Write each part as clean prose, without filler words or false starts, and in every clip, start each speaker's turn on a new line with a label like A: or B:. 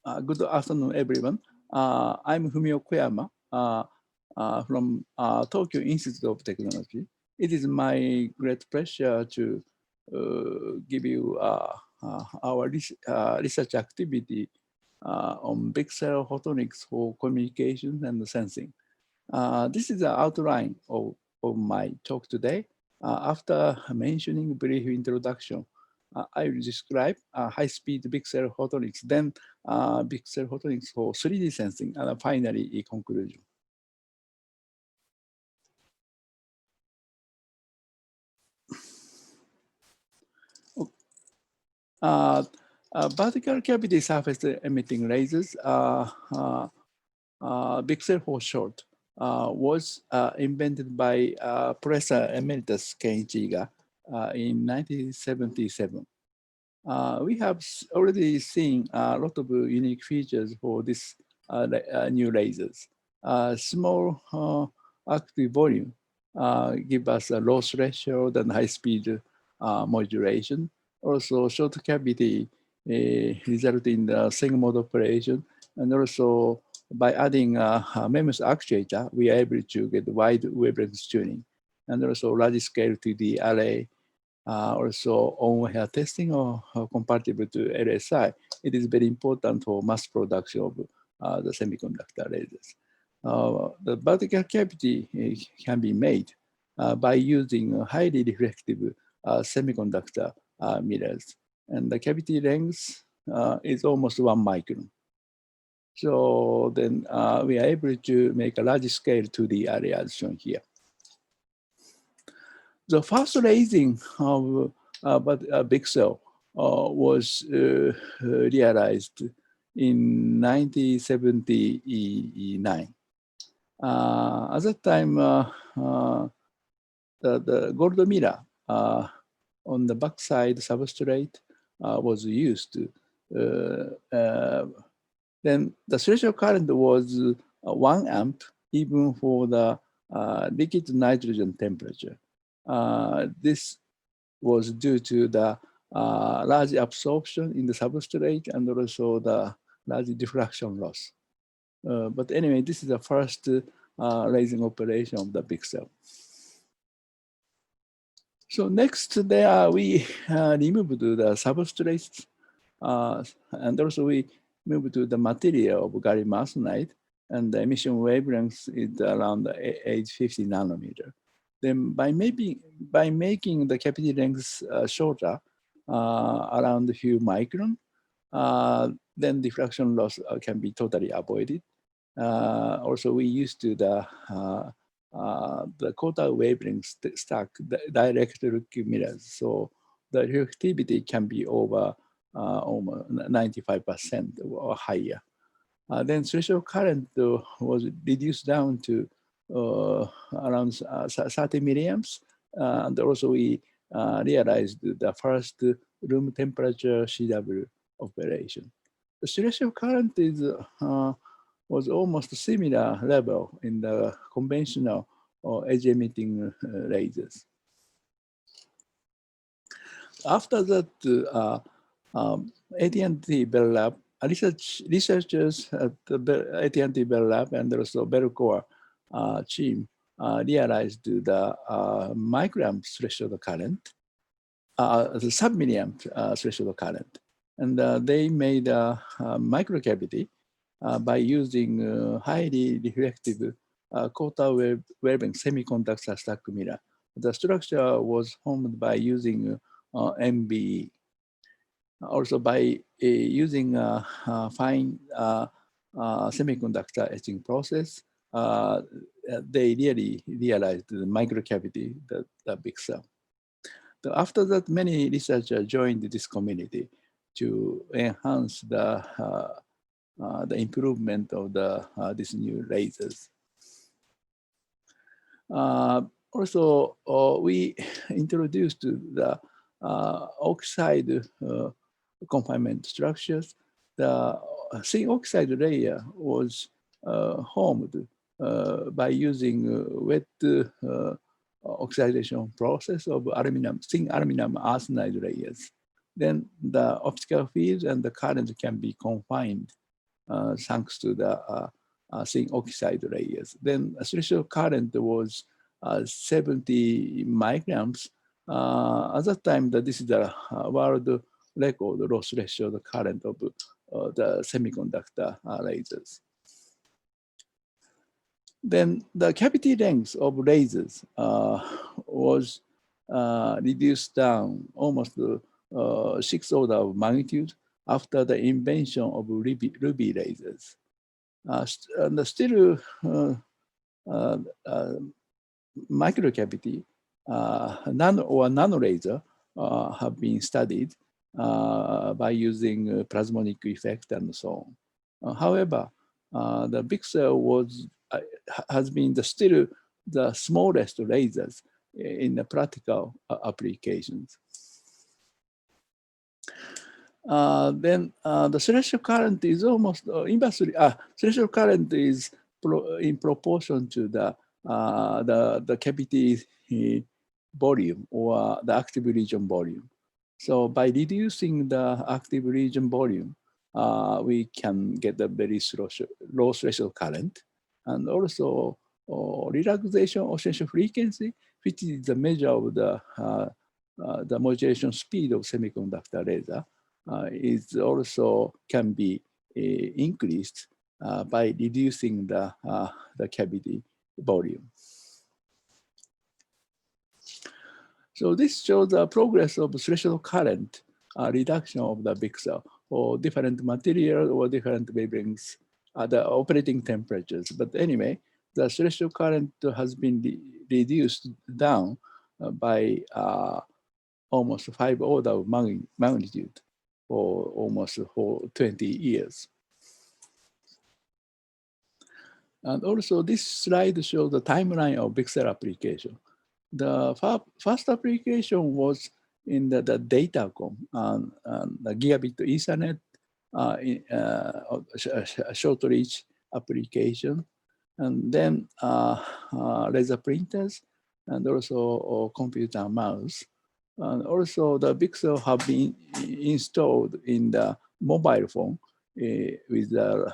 A: Good afternoon, everyone. I'm Fumio Koyama from Tokyo Institute of Technology. It is my great pleasure to give you our research activity on VCSEL photonics for communication and sensing. This is the outline of my talk today. After mentioning brief introduction, I will describe high-speed VCSEL photonics, then VCSEL photonics for 3D sensing, and finally a conclusion. Vertical cavity surface emitting lasers, VCSEL for short, was invented by Professor Emeritus Kenichiga in 1977. We have already seen a lot of unique features for this new lasers. Small active volume give us a loss ratio and high speed modulation. Also short cavity result in the single mode operation. And also by adding a MEMS actuator, we are able to get wide wavelength tuning. And also large scale 2D array. Also on-hair testing or compatible to LSI, it is very important for mass production of the semiconductor lasers. The vertical cavity can be made by using highly reflective semiconductor mirrors. And the cavity length is almost 1 micron. So then we are able to make a large scale 2D array as shown here. The first raising of VCSEL was realized in 1979. At that time, the gold mirror on the backside substrate was used. Then the threshold current was 1 amp even for the liquid nitrogen temperature. This was due to the large absorption in the substrate and also the large diffraction loss. But anyway, this is the first raising operation of the VCSEL. So next there we removed the substrates and also we moved to the material of gallium arsenide, and the emission wavelength is around 850 nanometer. Then by making the cavity length shorter, around a few micron, then diffraction loss can be totally avoided. Also, we used to the quarter wavelength stack direct look mirrors, so the reflectivity can be over almost 95% or higher. Then threshold current was reduced down to around 30 milliamps. And also we realized the first room temperature CW operation. The threshold current is, was almost similar level in the conventional edge emitting lasers. After that, AT&T Bell Lab, researchers at the AT&T Bell Lab and also Bellcore team realized the microamp threshold current, the sub-milliamp threshold current. And they made a microcavity by using highly reflective quarter wavelength semiconductor stack mirror. The structure was formed by using MBE. Also by using fine semiconductor etching process, they really realized the microcavity, the VCSEL. After that, many researchers joined this community to enhance the improvement of these new lasers. Also, we introduced the oxide confinement structures. The thin oxide layer was formed by using wet oxidation process of thin aluminum arsenide layers. Then the optical field and the current can be confined thanks to the thin oxide layers. Then threshold current was 70 microns. At that time, this is the world record low threshold current of the semiconductor lasers. Then the cavity length of lasers was reduced down almost 6 order of magnitude after the invention of ruby lasers. And still, microcavity nano laser have been studied by using plasmonic effect and so on. However, the VCSEL has been still the smallest lasers in the practical applications. Then the threshold current is almost inversely. Threshold current is in proportion to the cavity volume or the active region volume. So by reducing the active region volume, we can get a very low threshold current, and also relaxation oscillation frequency, which is the measure of the modulation speed of semiconductor laser, is also can be increased by reducing the cavity volume. So this shows the progress of threshold current reduction of the VCSEL for different material or different wavelengths at the operating temperatures. But anyway, the threshold current has been reduced down by almost 5 order of magnitude for almost 20 years. And also this slide shows the timeline of VCSEL application. The first application was in the datacom and the gigabit Ethernet short reach application, and then laser printers, and also computer mouse. And also the VCSEL have been installed in the mobile phone with the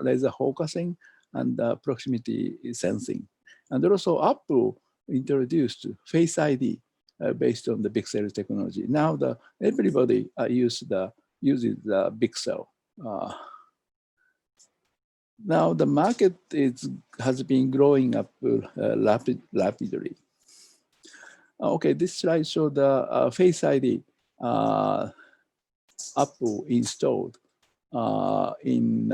A: laser focusing and proximity sensing. And also Apple introduced Face ID based on the VCSEL technology. Now everybody uses the VCSEL. Now the market has been growing up rapidly. Okay, this slide shows the Face ID Apple installed in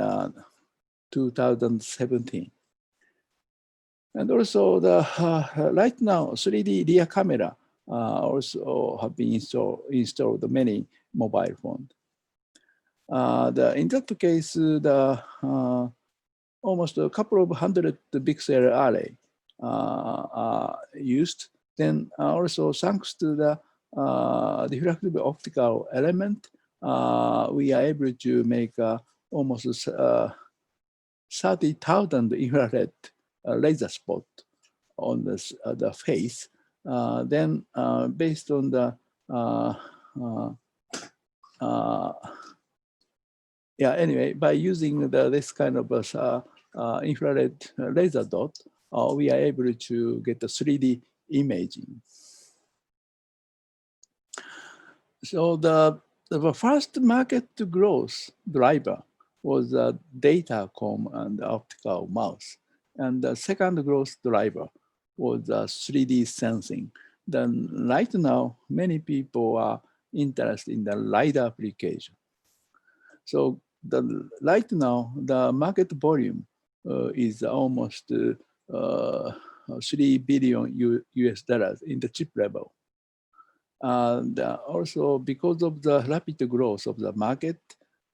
A: 2017. And also right now 3D rear camera also have been installed many mobile phones. In that case, almost a couple of hundred VCSEL array are used. Then also thanks to the diffractive optical element, we are able to make almost 30,000 infrared laser spot on the face. Then based on the anyway, by using this kind of infrared laser dot, we are able to get the 3D imaging. So the first market growth driver was datacom and optical mouse. And the second growth driver was 3D sensing. Then right now, many people are interested in the LiDAR application. So right now, the market volume is almost 3 billion US dollars in the chip level. And also because of the rapid growth of the market,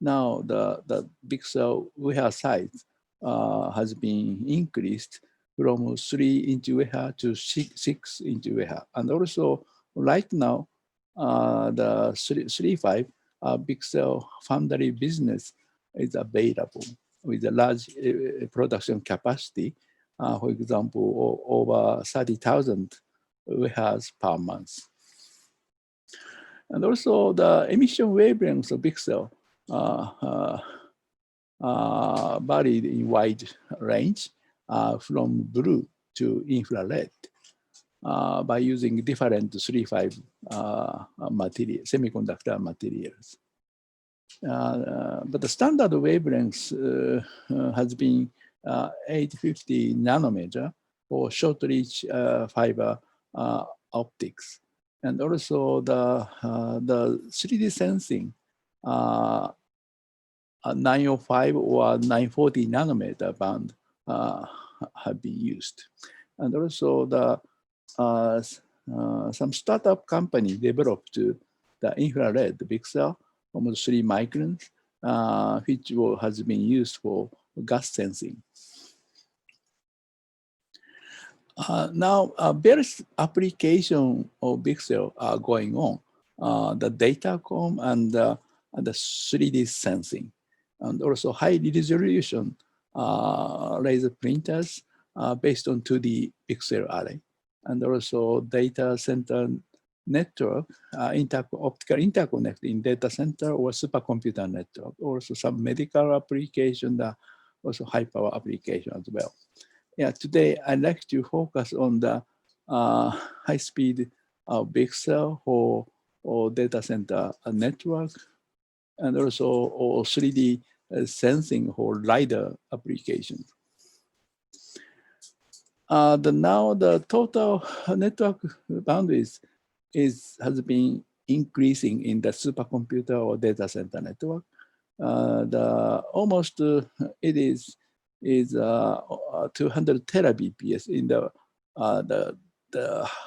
A: now the VCSEL wafer size has been increased from 3-inch wafer to 6-inch wafer. And also right now, the 3.5 VCSEL foundry business is available with a large production capacity. For example, over 30,000 wafers per month. And also the emission wavelengths of VCSEL varied in wide range from blue to infrared by using different 3-5 semiconductor materials. But the standard wavelength has been 850 nanometer for short reach fiber optics. And also the 3D sensing 905 or 940 nanometer band have been used. And also the some startup company developed the infrared VCSEL, almost 3 microns, which has been used for gas sensing. Now, various applications of VCSEL are going on. The datacom and the 3D sensing, and also high resolution laser printers based on 2D VCSEL array, and also data center network, optical interconnect in data center or supercomputer network, also some medical application, also high power application as well. Yeah, today I'd like to focus on the high speed VCSEL or data center network, and also 3D sensing for LiDAR applications. Now the total network boundaries has been increasing in the supercomputer or data center network. Almost it is 200 terabps in the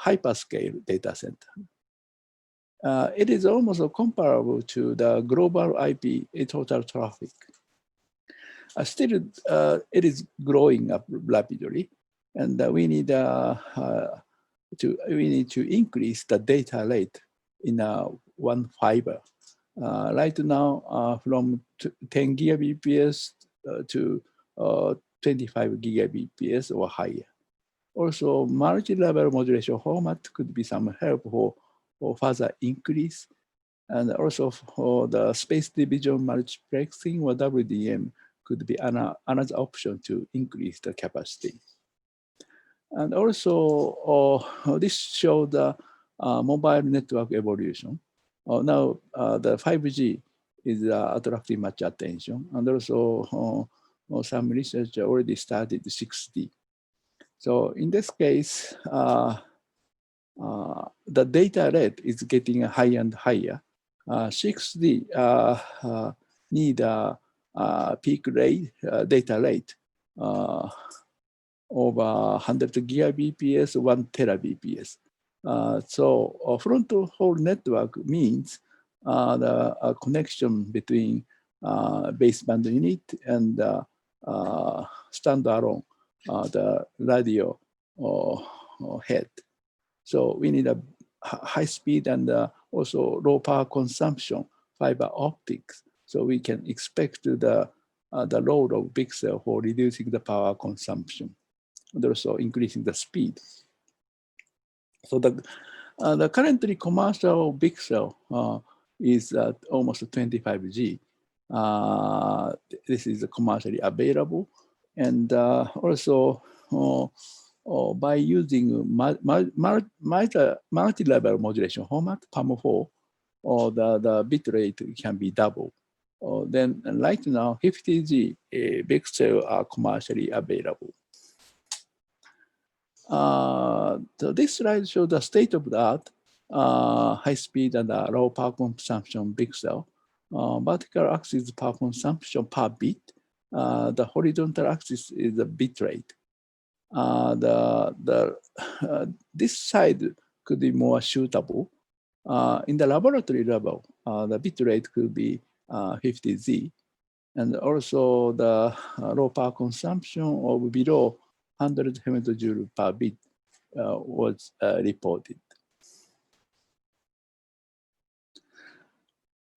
A: hyperscale data center. It is almost comparable to the global IP total traffic. Still, it is growing up rapidly, and we need to increase the data rate in one fiber. Right now, from 10 gigabps to 25 gigabps or higher. Also, multi-level modulation format could be some help for further increase. And also for the space division multiplexing or WDM could be another option to increase the capacity. And also, this shows the mobile network evolution. Now, the 5G is attracting much attention. And also, some research already started 6D. So in this case, the data rate is getting higher and higher. 6D need a peak rate, data rate over 100 gigabps, 1 terabps. So front haul network means the connection between baseband unit and standalone, the radio head. So we need a high speed and also low power consumption fiber optics. So we can expect the role of VCSEL for reducing the power consumption and also increasing the speed. So the currently commercial VCSEL is almost 25G. This is commercially available, and also by using multi-level modulation format, PAM4, the bit rate can be double. Then right now, 50G VCSEL are commercially available. So this slide shows the state-of-the-art high speed and low power consumption VCSEL. Vertical axis power consumption per bit. The horizontal axis is the bit rate. This side could be more suitable. In the laboratory level, the bit rate could be 50Z. And also the low power consumption of below 100 femtojoule per bit was reported.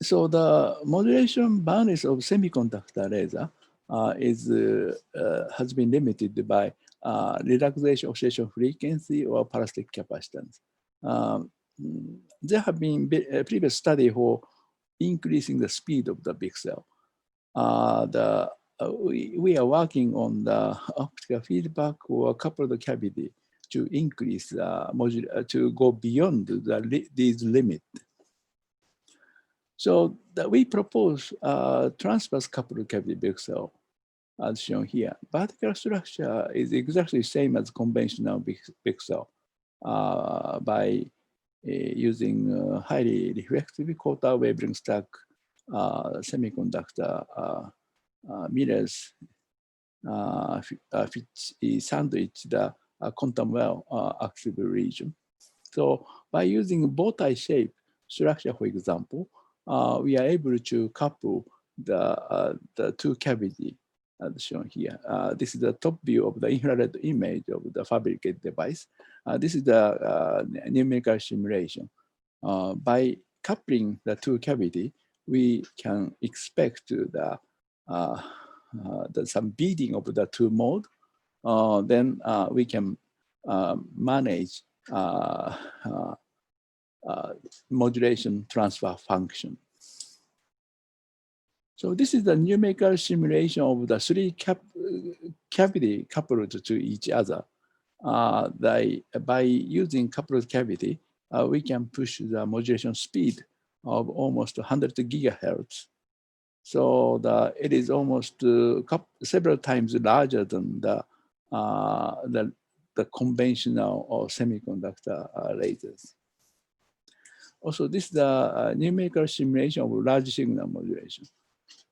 A: So the modulation boundaries of semiconductor laser has been limited by relaxation oscillation frequency or parasitic capacitance. There have been a previous study for increasing the speed of the VCSEL. we are working on the optical feedback or coupled cavity to increase to go beyond these limits. So that we propose transverse coupled cavity VCSEL as shown here. Particle structure is exactly the same as conventional VCSEL by using highly reflective quarter wavelength stack semiconductor mirrors which sandwich the quantum well active region. So by using bow tie shape structure, for example, we are able to couple the two cavity as shown here. This is the top view of the infrared image of the fabricated device. This is the numerical simulation. By coupling the two cavity, we can expect some beading of the two mode. Then we can manage modulation transfer function. So this is the numerical simulation of the three cavity coupled to each other. By using coupled cavity, we can push the modulation speed of almost 100 gigahertz. So it is almost several times larger than the conventional or semiconductor lasers. Also, this is the numerical simulation of large signal modulation.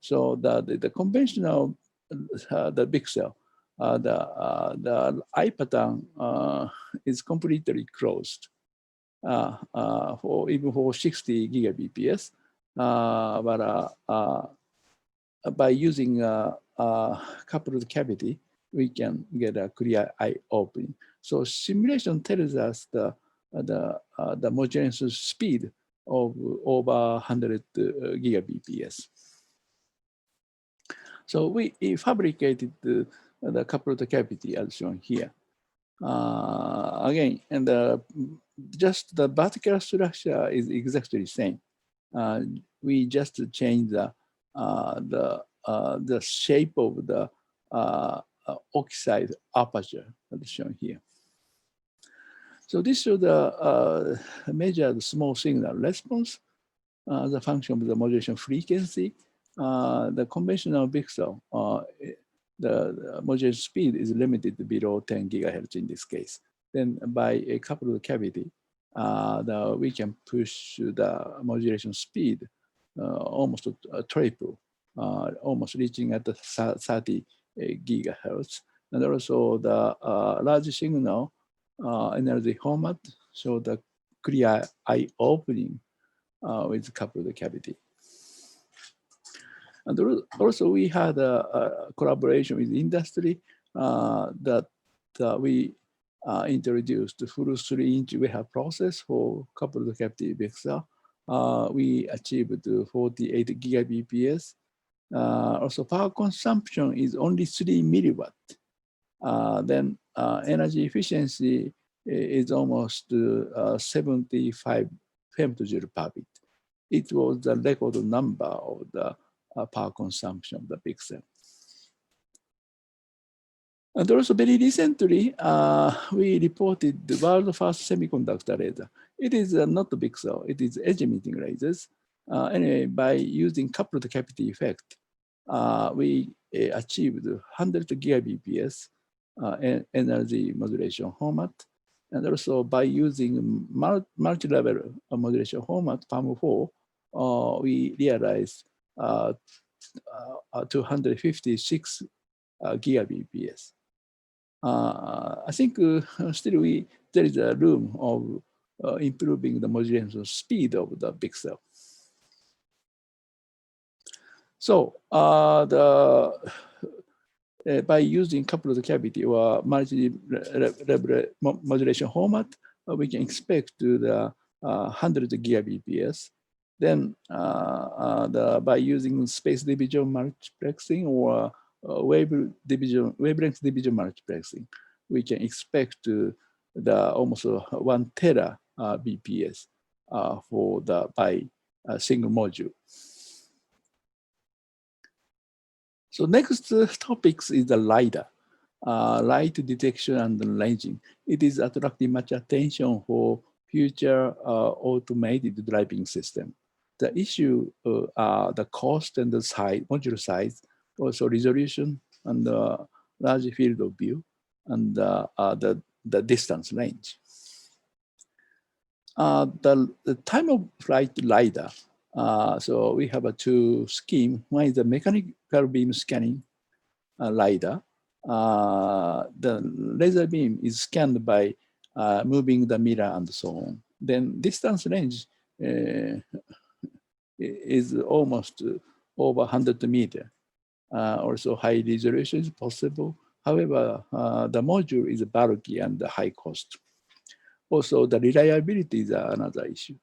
A: So the conventional, the VCSEL, the eye pattern is completely closed even for 60 gigabps. But by using coupled cavity, we can get a clear eye opening. So simulation tells us the modulation speed of over 100 gigabps. So we fabricated the coupled cavity as shown here. Again, and just the vertical structure is exactly the same. We just change the shape of the oxide aperture as shown here. So this shows the measured small signal response, the function of the modulation frequency. The conventional VCSEL, the modulation speed is limited below 10 gigahertz in this case. Then by a coupled cavity, we can push the modulation speed almost triple, almost reaching at the 30 gigahertz. And also the large signal energy format show the clear eye opening with coupled cavity. And also we had a collaboration with industry that we introduced the full 3-inch wafer process for coupled cavity VCSEL. We achieved 48 gigabps. Also power consumption is only 3 milliwatt. Then energy efficiency is almost 75 femtojoule per bit. It was the record number of the power consumption of the VCSEL. And also very recently, we reported the world first semiconductor laser. It is not a VCSEL, it is edge emitting lasers. Anyway, by using coupled cavity effect, we achieved 100 gigabps energy modulation format. And also by using multi-level modulation format, PAM4, we realized 256 gigabps. I think still there is a room of improving the modulation speed of the VCSEL. So by using coupled cavity or multi-level modulation format, we can expect to the 100 gigabps. Then by using space division multiplexing or wavelength division multiplexing, we can expect the almost 1 tera bps for by a single module. So next topics is the LiDAR, light detection and ranging. It is attracting much attention for future automated driving system. The issue are the cost and the size, module size, also resolution and the large field of view, and the distance range. The time of flight LiDAR. So we have a two scheme. One is the mechanical beam scanning LiDAR. The laser beam is scanned by moving the mirror and so on. Then distance range is almost over 100 meters. Also high resolution is possible. However, the module is bulky and high cost. Also, the reliability is another issue.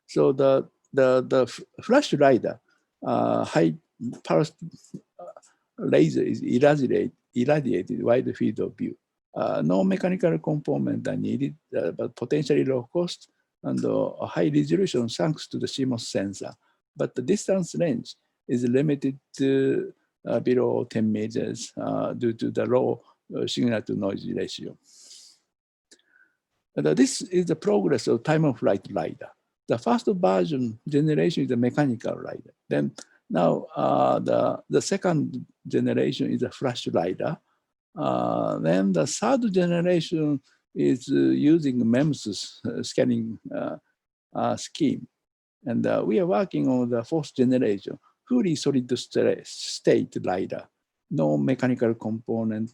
A: So the flash LiDAR, high power laser is irradiated wide field of view. No mechanical component are needed, but potentially low cost and a high resolution thanks to the CMOS sensor. But the distance range is limited to below 10 meters due to the low signal to noise ratio. This is the progress of time of flight LiDAR. The first version generation is a mechanical LiDAR. Then now the second generation is a flash LiDAR. Then the third generation is using MEMS scanning scheme. And we are working on the fourth generation, fully solid state LiDAR. No mechanical component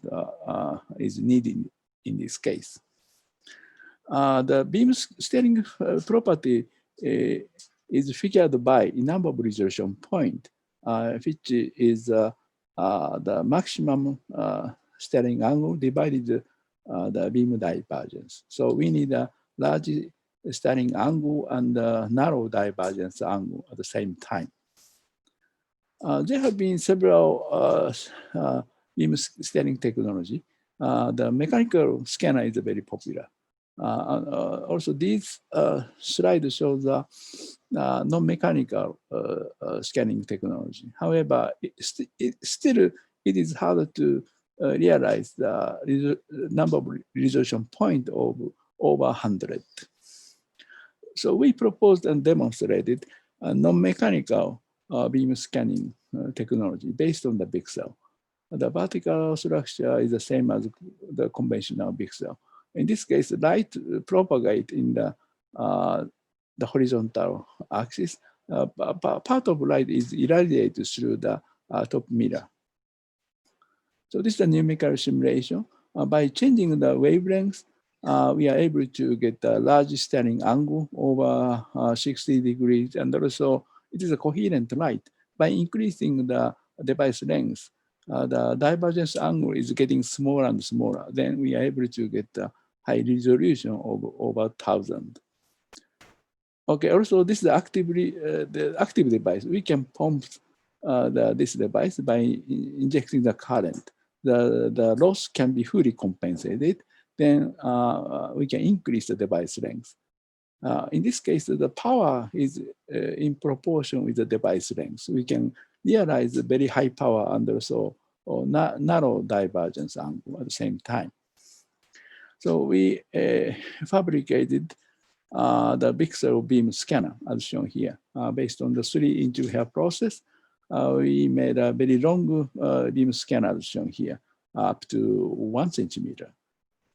A: is needed in this case. The beam steering property is figured by a number of resolution point, which is the maximum steering angle divided the beam divergence. So we need a large steering angle and narrow divergence angle at the same time. There have been several beam steering technology. The mechanical scanner is very popular. Also, these slides show the non-mechanical scanning technology. However, it is hard to realize the number of resolution point of over 100. So we proposed and demonstrated a non-mechanical beam scanning technology based on the VCSEL. The vertical structure is the same as the conventional VCSEL. In this case, light propagates in the horizontal axis. Part of light is irradiated through the top mirror. So this is a numerical simulation. By changing the wavelength, we are able to get a large steering angle over 60 degrees, and also it is a coherent light. By increasing the device length, the divergence angle is getting smaller and smaller. Then we are able to get a high resolution of over 1,000. Okay, also this is the active device. We can pump this device by injecting the current. The loss can be fully compensated. Then we can increase the device length. In this case, the power is in proportion with the device length. We can realize a very high power and also narrow divergence angle at the same time. So we fabricated the VCSEL beam scanner as shown here. Based on the 3-inch hair process, we made a very long beam scanner as shown here, up to 1 centimeter.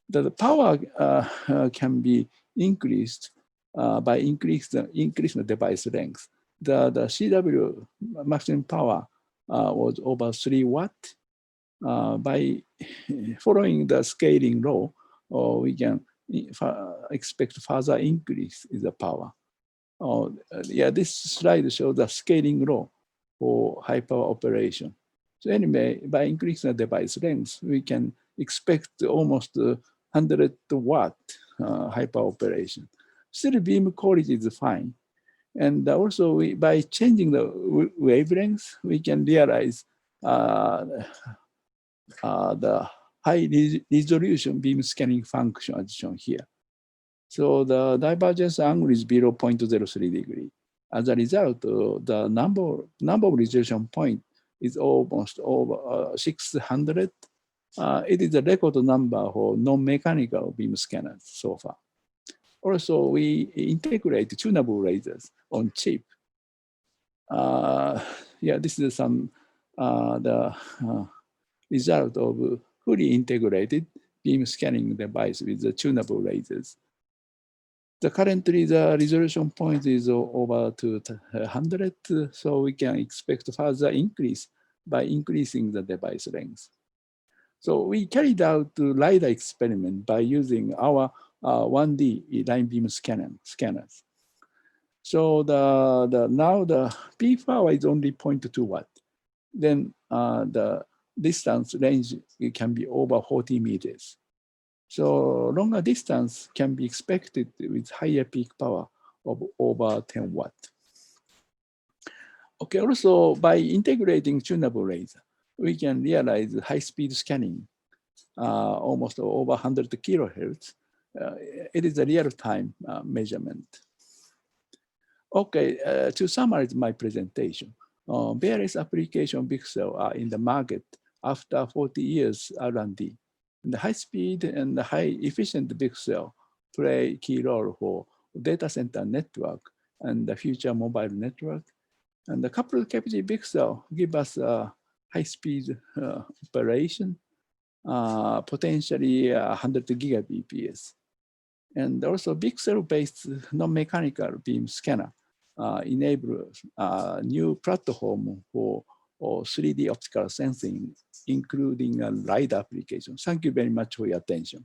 A: The power can be increased by increasing the device length. The CW maximum power was over 3 watts. By following the scaling law, we can expect further increase in the power. This slide shows the scaling law for high power operation. So anyway, by increasing the device length, we can expect almost 100 watt high power operation. Still, beam quality is fine. And also, by changing the wavelength, we can realize the high resolution beam scanning function as shown here. So the divergence angle is below 0.03 degree. As a result, the number of resolution point is almost over 600. It is a record number for non-mechanical beam scanners so far. Also, we integrate tunable lasers on chip. Yeah, this is some the result of fully integrated beam scanning device with the tunable lasers. Currently, the resolution point is over to 100, so we can expect further increase by increasing the device length. So we carried out the LiDAR experiment by using our 1D line beam scanners. So now the peak power is only 0.2 watt. Then the distance range can be over 40 meters. So longer distance can be expected with higher peak power of over 10 watt. Okay, also by integrating tunable laser, we can realize high-speed scanning, almost over 100 kilohertz. It is a real-time measurement. Okay, to summarize my presentation, various application VCSEL are in the market after 40 years R&D. And the high-speed and the high-efficient VCSEL play key role for data center network and the future mobile network. And the coupled cavity VCSEL give us a high-speed operation, potentially 100 gigabps. And also VCSEL-based non-mechanical beam scanner enable a new platform for 3D optical sensing, including a LiDAR application. Thank you very much for your attention.